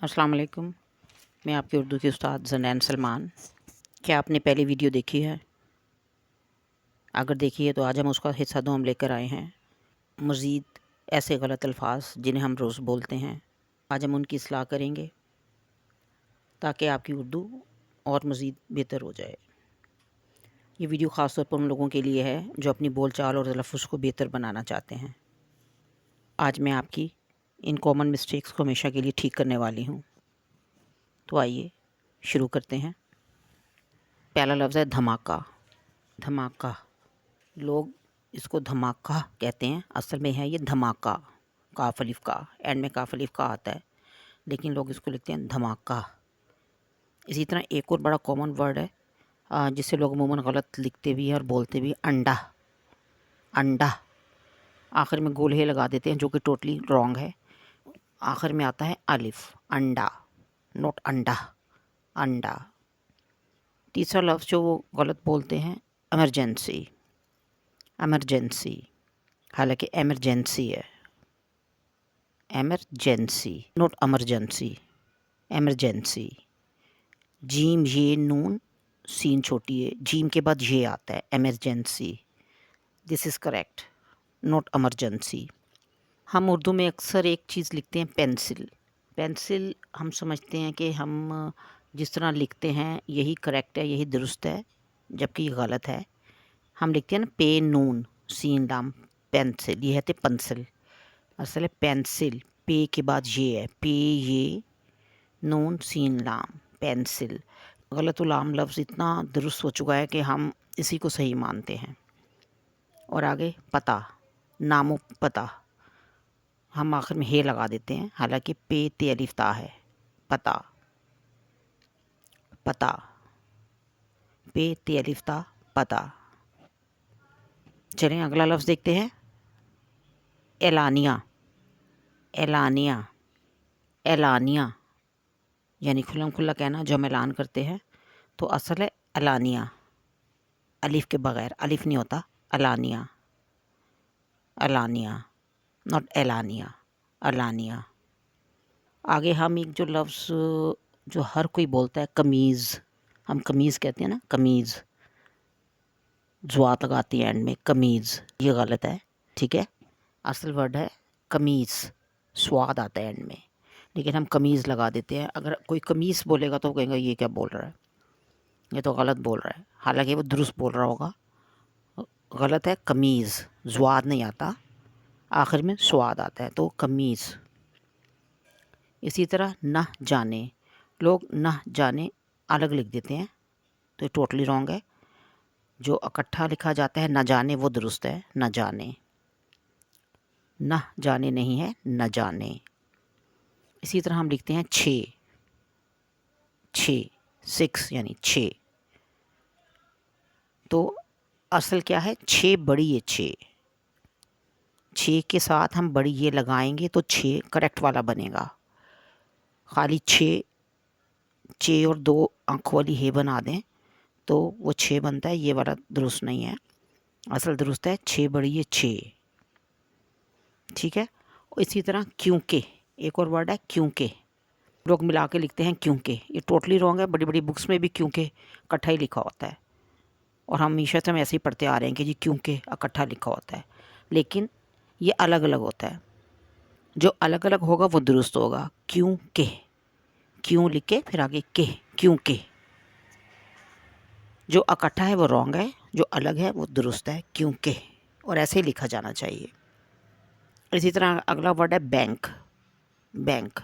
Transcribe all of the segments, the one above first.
अस्सलाम वालेकुम। मैं आपकी उर्दू की उस्ताद ज़नैन सलमान। क्या आपने पहली वीडियो देखी है? अगर देखी है तो आज हम उसका हिस्सा 2 हम लेकर आए हैं। मज़ीद ऐसे गलत अल्फाज जिन्हें हम रोज़ बोलते हैं, आज हम उनकी इस्लाह करेंगे ताकि आपकी उर्दू और मज़ीद बेहतर हो जाए। ये वीडियो ख़ास तौर पर उन लोगों के लिए है जो अपनी बोलचाल और तलफ़्फ़ुज़ को बेहतर बनाना चाहते हैं। आज मैं आपकी इन कॉमन मिस्टेक्स को हमेशा के लिए ठीक करने वाली हूँ। तो आइए शुरू करते हैं। पहला लफ्ज़ है धमाका। धमाका, लोग इसको धमाका कहते हैं, असल में है ये धमाका। काफ अलिफ का, एंड में काफ अलिफ का आता है, लेकिन लोग इसको लिखते हैं धमाका। इसी तरह एक और बड़ा कॉमन वर्ड है जिसे लोग अमूमन गलत लिखते भी हैं और बोलते भी, अंडा। अंडा आखिर में गोल हे लगा देते हैं, जो कि टोटली रॉन्ग है। आखिर में आता है अलिफ, अंडा, नोट अंडा, अंडा। तीसरा लफ्ज़ जो वो गलत बोलते हैं, एमरजेंसी। एमरजेंसी, हालांकि एमरजेंसी है, emergency, not emergency, emergency. Gym ये नून सीन छोटी है, जीम के बाद ये आता है, emergency. This is correct, not emergency. हम उर्दू में अक्सर एक चीज़ लिखते हैं, पेंसिल। पेंसिल हम समझते हैं कि हम जिस तरह लिखते हैं यही करेक्ट है, यही दुरुस्त है, जबकि ये गलत है। हम लिखते हैं ना, पे नून सीन लाम, पेंसिल, ये है पेंसिल, असल है पेंसिल। पे के बाद ये है, पे ये नून सीन लाम, पेंसिल। गलत लाम लफ्ज़ इतना दुरुस्त हो चुका है कि हम इसी को सही मानते हैं। और आगे पता, नामो पता, हम आखिर में हे लगा देते हैं, हालांकि पे ते अलिफ ता है, पता, पता, पे ते अलिफ ता, पता। चलें अगला लफ्ज़ देखते हैं, एलानिया। एलानिया, एलानिया यानी खुल्लम खुल्ला कहना, जो हम ऐलान करते हैं, तो असल है अलानिया, अलिफ के बग़ैर, अलिफ नहीं होता, अलानिया, अलानिया, नॉट एलानिया, अलानिया। आगे हम एक जो लफ्ज़ जो हर कोई बोलता है, कमीज़। हम कमीज़ कहते हैं ना, कमीज़, ज़ुआत लगाती है एंड में, कमीज़, ये गलत है, ठीक है। असल वर्ड है कमीज़, स्वाद आता है एंड में, लेकिन हम कमीज़ लगा देते हैं। अगर कोई कमीज़ बोलेगा तो कहेंगे ये क्या बोल रहा है, ये तो गलत बोल रहा है, हालांकि वो दुरुस्त बोल रहा होगा। गलत है, कमीज़, ज़्वाद नहीं आता, आखिर में स्वाद आता है, तो कमीज़। इसी तरह न जाने, लोग न जाने अलग लिख देते हैं, तो ये टोटली रॉन्ग है। जो इकट्ठा लिखा जाता है न जाने, वो दुरुस्त है, न जाने। न जाने नहीं है, न जाने। इसी तरह हम लिखते हैं छः, छः, 6 यानी 6, तो असल क्या है, 6 बड़ी है, 6, 6 के साथ हम बड़ी ये लगाएंगे तो 6 करेक्ट वाला बनेगा। खाली 6, 6 और 2 आँखों वाली हे बना दें तो वो 6 बनता है, ये वाला दुरुस्त नहीं है। असल दुरुस्त है 6 बड़ी है, 6, ठीक है। और इसी तरह क्योंकि, एक और वर्ड है क्योंकि, लोग मिला के लिखते हैं क्योंकि, ये टोटली रॉन्ग है। बड़ी बड़ी बुक्स में भी क्योंकि इकट्ठा ही लिखा होता है, और हम हमेशा से हम ऐसे ही पढ़ते आ रहे हैं कि जी क्योंकि इकट्ठा लिखा होता है, लेकिन ये अलग अलग होता है। जो अलग अलग होगा वो दुरुस्त होगा, क्योंकि, क्यों लिख के फिर आगे के, क्योंकि। जो इकट्ठा है वो रॉन्ग है, जो अलग है वो दुरुस्त है, क्योंकि, और ऐसे ही लिखा जाना चाहिए। इसी तरह अगला वर्ड है बैंक, बैंक,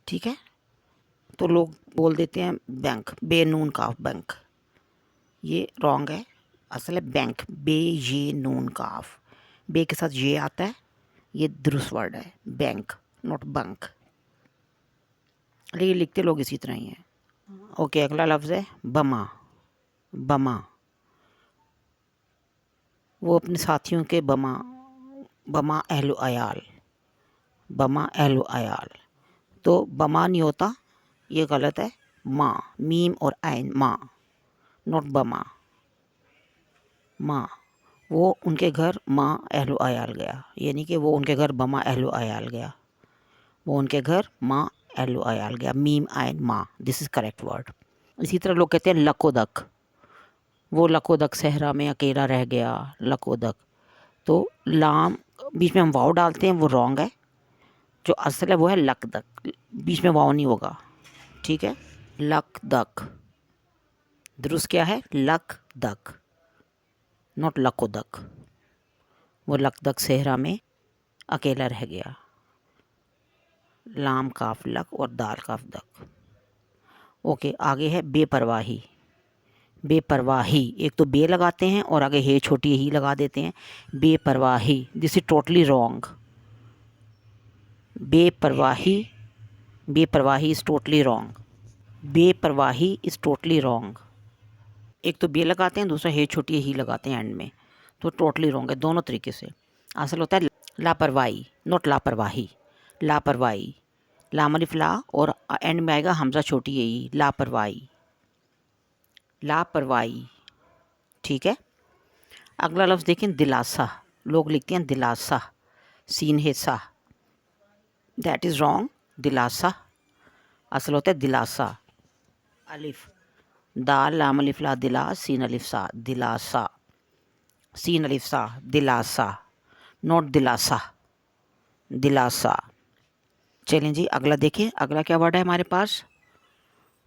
ठीक है। तो लोग बोल देते हैं बैंक, बेनून काफ, बैंक, ये रॉन्ग है। असल है बैंक, बे ये नून काफ, बे के साथ ये आता है, ये दुरुस्त वर्ड है, बैंक, नॉट बंक, लेकिन लिखते लोग इसी तरह ही हैं। ओके, अगला लफ्ज़ है बमा। बमा, वो अपने साथियों के बमा, बमा अहलो अयाल, बमा अहलो अयाल, तो बमा नहीं होता, ये गलत है। माँ, मीम और आइन, माँ, नॉट बमा, माँ। वो उनके घर माँ अहलो अयाल गया, यानी कि वो उनके घर बमा अहलो अयाल गया, वो उनके घर माँ LOI आ गया, मीम आयन माँ, दिस इज़ करेक्ट वर्ड। इसी तरह लोग कहते हैं लकोदक, वो लकोदक सहरा में अकेला रह गया, लकोदक। तो लाम बीच में हम वाव डालते हैं, वो रॉन्ग है। जो असल है वो है लकदक, बीच में वाव नहीं होगा, ठीक है। लकदक, दुरुस्त क्या है? लकदक, नॉट लकोदक। वो लकदक सहरा में अकेला रह गया, लाम काफ लक और दाल काफ दक। ओके, आगे है बेपरवाही। बेपरवाही, एक तो बे लगाते हैं और आगे हे छोटी ही लगा देते हैं, बेपरवाही, दिस इज टोटली रॉन्ग। बेपरवाही, बेपरवाही इज़ टोटली रॉन्ग, बेपरवाही इज़ टोटली रॉन्ग। एक तो बे लगाते हैं, दूसरा हे छोटी ही लगाते हैं एंड में, तो टोटली रॉन्ग है दोनों तरीके से। असल होता है लापरवाही, नॉट लापरवाही, लापरवाही, लाम अलिफ ला और एंड में आएगा हमजा छोटी ही, लापरवाही, लापरवाही, ठीक है। अगला लफ्ज़ देखें दिलासा, लोग लिखते हैं दिलासा, सीन है सा, दैट इज़ रॉन्ग। दिलासा असल होता है दिलासा, अलिफ दाल लाम अलिफ ला दिला सीन अलिफ सा, दिलासा, सीन अलिफ सा, दिलासा, नॉट दिलासा, दिलासा। चलें जी, अगला देखें, अगला क्या वर्ड है हमारे पास?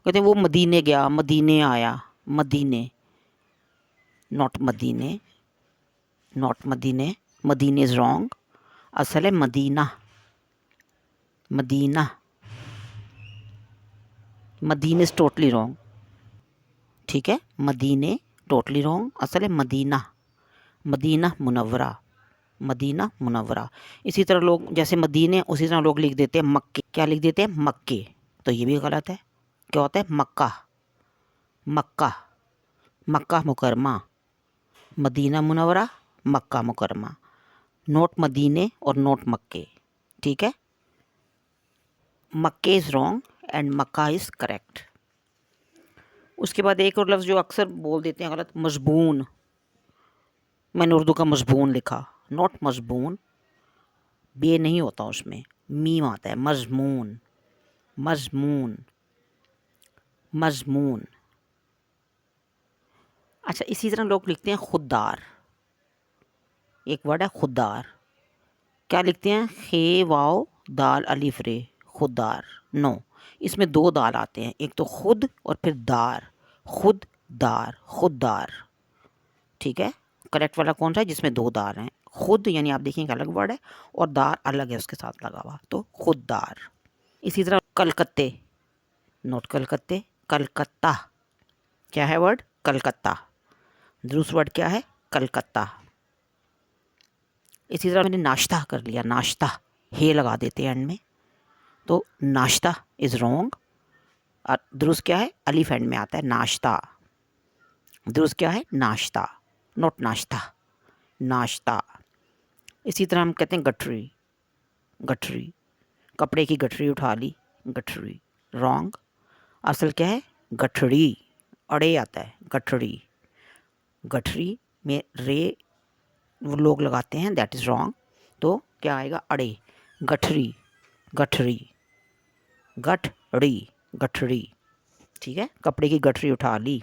कहते हैं वो मदीने गया, मदीने आया, मदीने, नॉट मदीने, नॉट मदीने, मदीने इज़ रॉन्ग। असल है मदीना, मदीना, मदीने इज़ टोटली रॉन्ग, ठीक है। मदीने टोटली रॉन्ग, असल है Medina, Medina Munawwara, Medina Munawwara. इसी तरह लोग जैसे मदीने, उसी तरह लोग लिख देते हैं मक्के, क्या लिख देते हैं? मक्के, तो ये भी गलत है। क्या होता है? मक्का, मक्का, मक्का मुकरमा, मदीना मुनव्वरा, मक्का मुकरमा, नोट मदीने और नोट मक्के, ठीक है। मक्के is wrong and Mecca is correct. उसके बाद एक और लफ्ज़ जो अक्सर बोल देते हैं गलत, मजबून। मैंने उर्दू का मजबून लिखा, नॉट मजबून, बे नहीं होता उसमें, मीम आता है, मजमून, मजमून, मजमून। अच्छा, इसी तरह लोग लिखते हैं खुददार, एक वर्ड है खुददार, क्या लिखते हैं? खे वाओ दाल अलिफ रे, खुददार, नो, इसमें दो दाल आते हैं, एक तो खुद और फिर दार, खुददार, खुददार, ठीक है। करेक्ट वाला कौन सा है? जिसमें दो दार हैं। खुद यानी आप देखेंगे अलग वर्ड है और दार अलग है उसके साथ लगा हुआ, तो खुददार। इसी तरह कलकत्ते, नोट कलकत्ते, कलकत्ता, क्या है वर्ड? कलकत्ता, दूसरा वर्ड क्या है? कलकत्ता। इसी तरह मैंने नाश्ता कर लिया, नाश्ता, हे लगा देते हैं एंड में, तो नाश्ता इज़ रॉन्ग। और दुरुस्त क्या है? अलिफ एंड में आता है, नाश्ता, दुरुस्त क्या है? नाश्ता, नॉट नाश्ता, नाश्ता। इसी तरह हम कहते हैं गठरी, गठरी, कपड़े की गठरी उठा ली, गठरी, रॉन्ग। असल क्या है? गठड़ी, अड़े आता है, गठड़ी, गठरी में रे वो लोग लगाते हैं, दैट इज़ रॉन्ग। तो क्या आएगा? अड़े, गठरी, गठरी, गठड़ी, गठड़ी, ठीक है। कपड़े की गठरी उठा ली।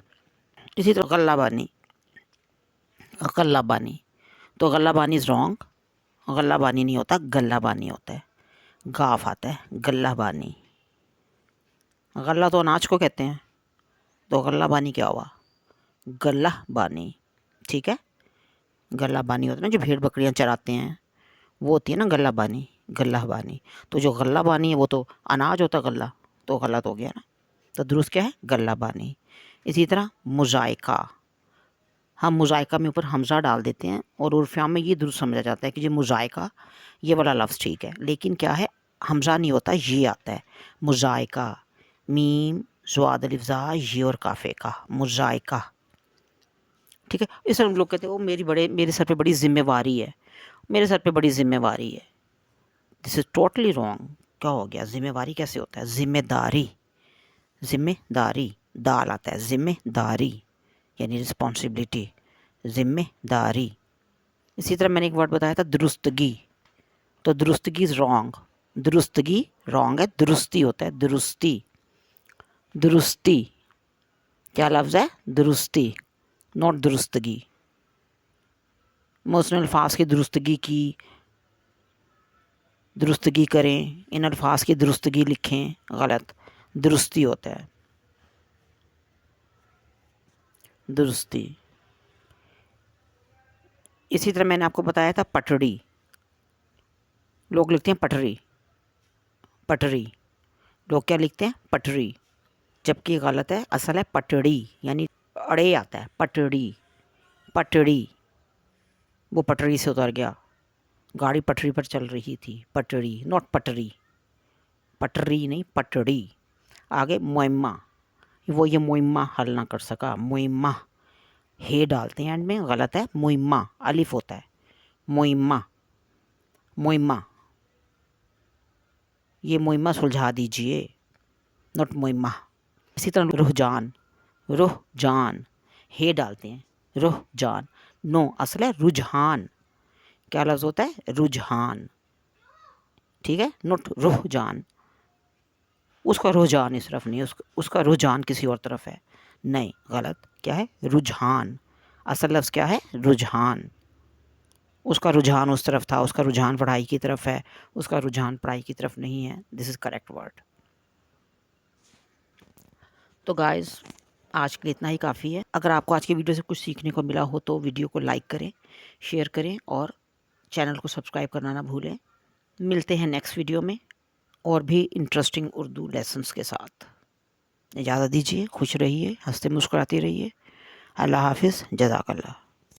इसी तरह गल्ला बानी, गल्ला बानी, तो गल्ला बानी इज़ रॉन्ग, गल्ला बानी नहीं होता, गल्ला बानी होता है, गाफ आता है, गल्ला बानी। गल्ला तो अनाज को कहते हैं, तो गल्ला बानी क्या हुआ? गल्ला बानी, ठीक है। गल्ला बानी होता है ना, जो भेड़ बकरियां चराते हैं, वो होती है ना गल्ला बानी, गल्ला बानी। तो जो गल्ला बानी है वो तो अनाज होता है, गल्ला तो गलत हो गया ना, तो दुरुस्त क्या है? गल्ला बानी। इसी तरह मुजायका, हम मुजायका में ऊपर हमज़ा डाल देते हैं और उर्फ़ में ये दुरुस्त समझा जाता है कि जो मुजायका ये वाला लफ्ज़ ठीक है, लेकिन क्या है? हमज़ा नहीं होता, ये आता है, मुजायका, मीम ज़्वाद अलिफ ज़ा ये और काफ़े का, मुजायका, ठीक है। इस तरह लोग कहते हैं वो मेरे सर पे बड़ी ज़िम्मेवारी है, मेरे सर पे बड़ी ज़िम्मेवारी है, दिस इज़ टोटली रॉन्ग। क्या हो गया? ज़िम्मेवारी कैसे होता है? ज़िम्मेदारी, ज़िम्मेदारी, दाल आता है, ज़िम्मेदारी यानी रिस्पॉन्सिबिलिटी, ज़िम्मेदारी। इसी तरह मैंने एक वर्ड बताया था दुरुस्तगी, तो दुरुस्तगी इज़ रॉन्ग, درستگی رانگ ہے، درستی ہوتا ہے، درستی، درستی کیا لفظ ہے؟ درستی، نوٹ درستگی۔ محسن الفاظ کی درستگی کریں، ان الفاظ کی درستگی لکھیں، غلط، درستی ہوتا ہے، درستی۔ اسی طرح میں نے آپ کو بتایا تھا پٹڑی، لوگ لکھتے ہیں پٹری، پٹری، لوگ کیا لکھتے ہیں؟ پٹری، جبکہ غلط ہے، اصل ہے پٹڑی، یعنی اڑے آتا ہے، پٹڑی، پٹڑی، وہ پٹری سے اتر گیا، گاڑی پٹری پر چل رہی تھی، پٹری، نوٹ پٹری، پٹری نہیں، پٹڑی۔ آگے معمہ، وہ یہ معمہ حل نہ کر سکا، معمہ، ہے ڈالتے ہیں اینڈ میں، غلط ہے، معمہ، الف ہوتا ہے، معمہ، معمہ، یہ معمہ سلجھا دیجئے، نوٹ معمہ۔ اسی طرح رجحان، رجحان، ہے ڈالتے ہیں، رجحان، نو، اصل ہے رجحان، کیا لفظ ہوتا ہے؟ رجحان، ٹھیک ہے، نوٹ رجحان، اس کا رجحان اس طرف نہیں، اس کا رجحان کسی اور طرف ہے، نہیں، غلط، کیا ہے؟ رجحان، اصل لفظ کیا ہے؟ رجحان، اس کا رجحان اس طرف تھا، اس کا رجحان پڑھائی کی طرف ہے، اس کا رجحان پڑھائی کی طرف نہیں ہے، دس از کریکٹ ورڈ۔ تو گائز آج کے لیے اتنا ہی کافی ہے۔ اگر آپ کو آج کی ویڈیو سے کچھ سیکھنے کو ملا ہو تو ویڈیو کو لائک کریں، شیئر کریں اور چینل کو سبسکرائب کرنا نہ بھولیں۔ ملتے ہیں نیکسٹ ویڈیو میں اور بھی انٹرسٹنگ اردو لیسنس کے ساتھ۔ اجازت دیجیے، خوش رہیے، ہنستے مسکراتے رہیے۔ اللہ حافظ، جزاک اللہ۔